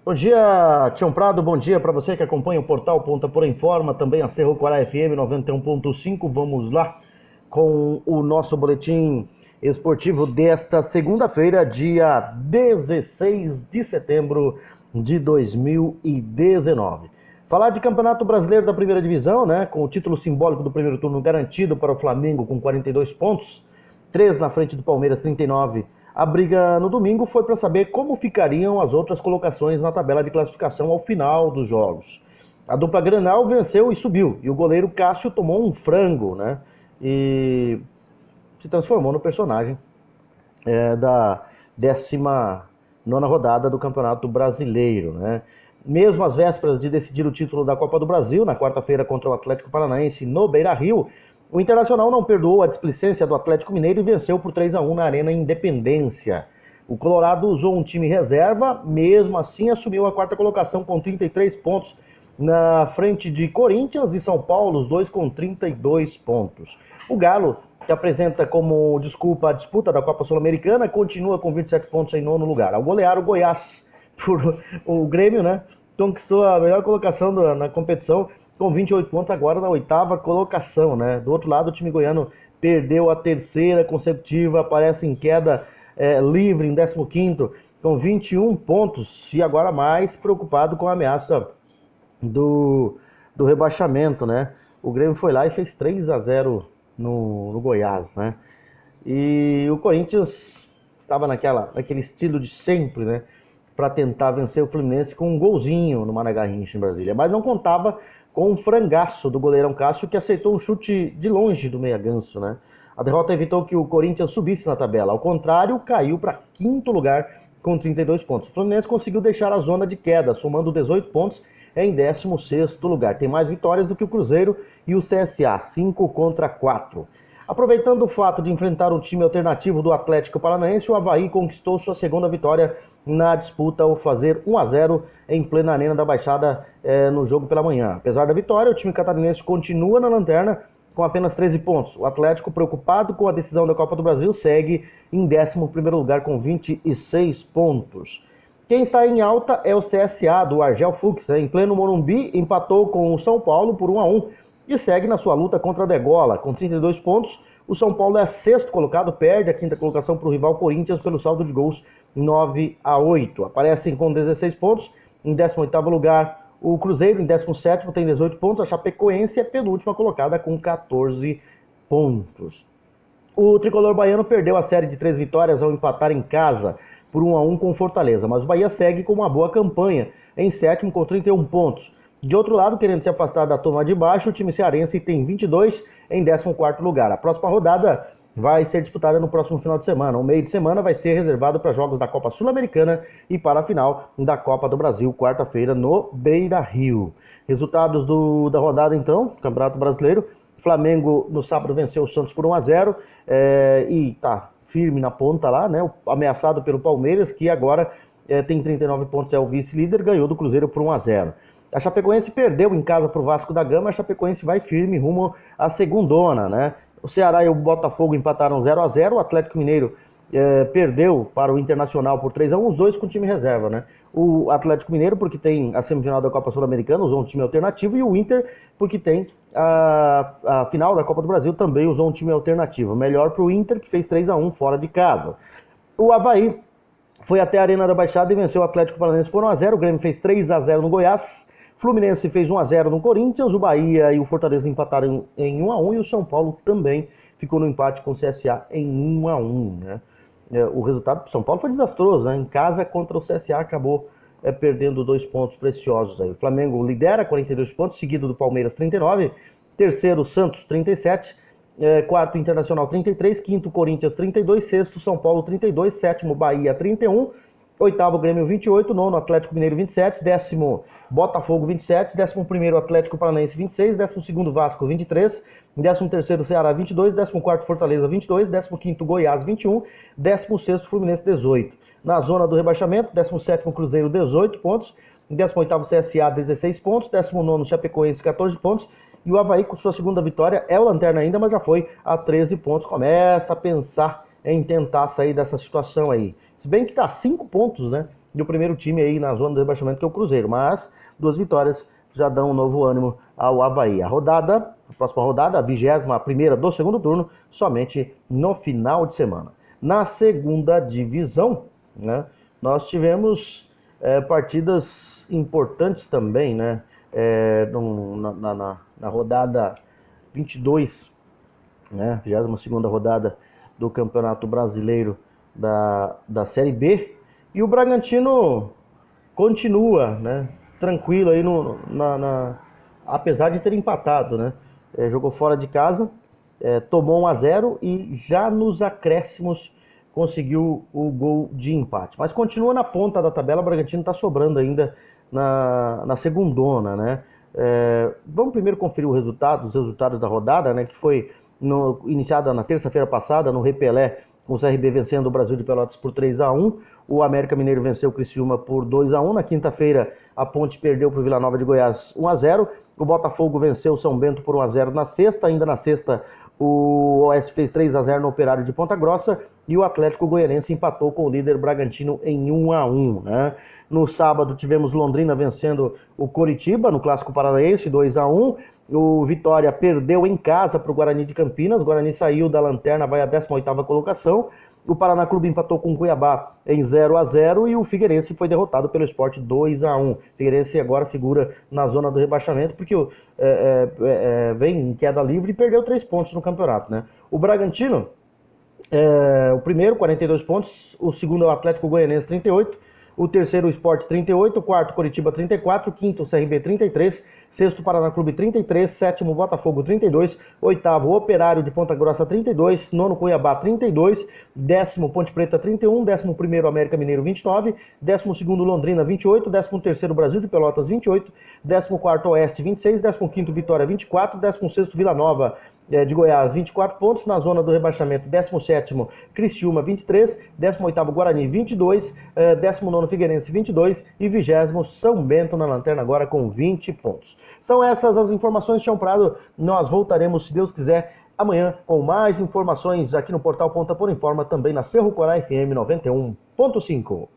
Bom dia, Tião Prado, bom dia para você que acompanha o portal Ponta Porã Informa, também a Cerro Corá FM 91.5. Vamos lá com o nosso boletim esportivo desta segunda-feira, dia 16 de setembro de 2019. Falar de Campeonato Brasileiro da Primeira Divisão, né, com o título simbólico do primeiro turno garantido para o Flamengo com 42 pontos, 3 na frente do Palmeiras, 39. A briga no domingo foi para saber como ficariam as outras colocações na tabela de classificação ao final dos jogos. A dupla Grenal venceu e subiu, e o goleiro Cássio tomou um frango, né? E se transformou no personagem da 19ª rodada do Campeonato Brasileiro, né? Mesmo às vésperas de decidir o título da Copa do Brasil, na quarta-feira contra o Atlético Paranaense no Beira-Rio, o Internacional não perdoou a displicência do Atlético Mineiro e venceu por 3-1 na Arena Independência. O Colorado usou um time reserva, mesmo assim assumiu a quarta colocação com 33 pontos na frente de Corinthians e São Paulo, os dois com 32 pontos. O Galo, que apresenta como desculpa a disputa da Copa Sul-Americana, continua com 27 pontos em nono lugar. Ao golear o Goiás por o Grêmio, né, conquistou a melhor colocação na competição, com 28 pontos agora na 8ª colocação, né? Do outro lado, o time goiano perdeu a terceira consecutiva, aparece em queda livre em 15º, com 21 pontos, e agora mais preocupado com a ameaça do rebaixamento, né? O Grêmio foi lá e fez 3-0 no Goiás, né? E o Corinthians estava naquele estilo de sempre, né? Para tentar vencer o Fluminense com um golzinho no Mané Garrincha em Brasília, mas não contava com um frangaço do goleirão Cássio, que aceitou um chute de longe do meia ganso, né? A derrota evitou que o Corinthians subisse na tabela. Ao contrário, caiu para 5º lugar com 32 pontos. O Fluminense conseguiu deixar a zona de queda, somando 18 pontos em 16º lugar. Tem mais vitórias do que o Cruzeiro e o CSA, 5-4. Aproveitando o fato de enfrentar um time alternativo do Atlético Paranaense, o Avaí conquistou sua segunda vitória na disputa ao fazer 1-0 em plena Arena da Baixada no jogo pela manhã. Apesar da vitória, o time catarinense continua na lanterna com apenas 13 pontos. O Atlético, preocupado com a decisão da Copa do Brasil, segue em 11º lugar com 26 pontos. Quem está em alta é o CSA do Argel Fux, né? Em pleno Morumbi, empatou com o São Paulo por 1-1 e segue na sua luta contra a Degola. Com 32 pontos, o São Paulo é 6º colocado, perde a 5ª colocação para o rival Corinthians pelo saldo de gols 9-8. Aparecem com 16 pontos, em 18º lugar o Cruzeiro, em 17º tem 18 pontos, a Chapecoense é penúltima colocada com 14 pontos. O tricolor baiano perdeu a série de 3 vitórias ao empatar em casa por 1-1 com Fortaleza, mas o Bahia segue com uma boa campanha, em 7º com 31 pontos. De outro lado, querendo se afastar da turma de baixo, o time cearense tem 22 em 14º lugar. A próxima rodada vai ser disputada no próximo final de semana. O meio de semana vai ser reservado para jogos da Copa Sul-Americana e para a final da Copa do Brasil, quarta-feira, no Beira-Rio. Resultados da rodada, então, Campeonato Brasileiro. Flamengo, no sábado, venceu o Santos por 1-0 e tá firme na ponta lá, né? Ameaçado pelo Palmeiras, que agora tem 39 pontos, é o vice-líder, ganhou do Cruzeiro por 1-0. A Chapecoense perdeu em casa para o Vasco da Gama, a Chapecoense vai firme rumo à segundona, né? O Ceará e o Botafogo empataram 0-0, o Atlético Mineiro perdeu para o Internacional por 3-1, os dois com time reserva, né? O Atlético Mineiro, porque tem a semifinal da Copa Sul-Americana, usou um time alternativo, e o Inter, porque tem a final da Copa do Brasil, também usou um time alternativo. Melhor para o Inter, que fez 3-1 fora de casa. O Avaí foi até a Arena da Baixada e venceu o Atlético Paranaense por 1-0, o Grêmio fez 3-0 no Goiás, Fluminense fez 1-0 no Corinthians, o Bahia e o Fortaleza empataram em 1-1 e o São Paulo também ficou no empate com o CSA em 1-1, né? O resultado para o São Paulo foi desastroso, né? Em casa contra o CSA acabou perdendo 2 pontos preciosos aí. O Flamengo lidera 42 pontos, seguido do Palmeiras 39, terceiro Santos 37, quarto Internacional 33, quinto Corinthians 32, sexto São Paulo 32, sétimo Bahia 31, oitavo Grêmio 28, nono Atlético Mineiro 27, décimo Botafogo 27, 11º Atlético Paranaense 26, 12º Vasco 23, 13º Ceará 22, 14º Fortaleza 22, 15º Goiás 21, 16º Fluminense 18. Na zona do rebaixamento, 17º Cruzeiro 18 pontos, 18º CSA 16 pontos, 19º Chapecoense 14 pontos, e o Avaí com sua segunda vitória é o lanterna ainda, mas já foi a 13 pontos, começa a pensar em tentar sair dessa situação aí. Se bem que está 5 pontos, né, e o primeiro time aí na zona do rebaixamento, que é o Cruzeiro. Mas 2 vitórias já dão um novo ânimo ao Avaí. A próxima rodada, a 21ª do segundo turno, somente no final de semana. Na segunda divisão, né, nós tivemos partidas importantes também, né, na rodada 22, né, 22ª rodada do Campeonato Brasileiro da Série B, e o Bragantino continua, né, tranquilo aí apesar de ter empatado, né, jogou fora de casa, tomou 1-0 e já nos acréscimos conseguiu o gol de empate. Mas continua na ponta da tabela, o Bragantino está sobrando ainda na segundona, né? Vamos primeiro conferir os resultados da rodada, né? Que foi iniciada na terça-feira passada, no Repelé, com o CRB vencendo o Brasil de Pelotas por 3-1. O América Mineiro venceu o Criciúma por 2-1. Na quinta-feira, a Ponte perdeu para o Vila Nova de Goiás 1-0. O Botafogo venceu o São Bento por 1-0 na sexta. Ainda na sexta, o Oeste fez 3-0 no Operário de Ponta Grossa. E o Atlético Goianense empatou com o líder Bragantino em 1-1, né? No sábado, tivemos Londrina vencendo o Coritiba no Clássico Paranaense 2-1. O Vitória perdeu em casa para o Guarani de Campinas. O Guarani saiu da lanterna, vai à 18ª colocação. O Paraná Clube empatou com o Cuiabá em 0-0 e o Figueirense foi derrotado pelo Sport 2-1. O Figueirense agora figura na zona do rebaixamento porque vem em queda livre e perdeu 3 pontos no campeonato, né? O Bragantino, o primeiro, 42 pontos. O segundo é o Atlético Goianense, 38. O terceiro, o Sport, 38. O quarto, Coritiba, 34. O quinto, o CRB, 33. Sexto, Paraná Clube, 33. Sétimo, Botafogo, 32. Oitavo, Operário de Ponta Grossa, 32. Nono, Cuiabá, 32. Décimo, Ponte Preta, 31. Décimo primeiro, América Mineiro, 29. Décimo segundo, Londrina, 28. Décimo terceiro, Brasil de Pelotas, 28. Décimo quarto, Oeste, 26. Décimo quinto, Vitória, 24. Décimo sexto, Vila Nova de Goiás, 24 pontos. Na zona do rebaixamento, 17º, Criciúma, 23. 18º, Guarani, 22. 19º, Figueirense, 22. E 20º, São Bento na lanterna agora com 20 pontos. São essas as informações, Tião Prado. Nós voltaremos, se Deus quiser, amanhã com mais informações aqui no portal Ponta por Informa, também na Cerro Corá FM 91.5.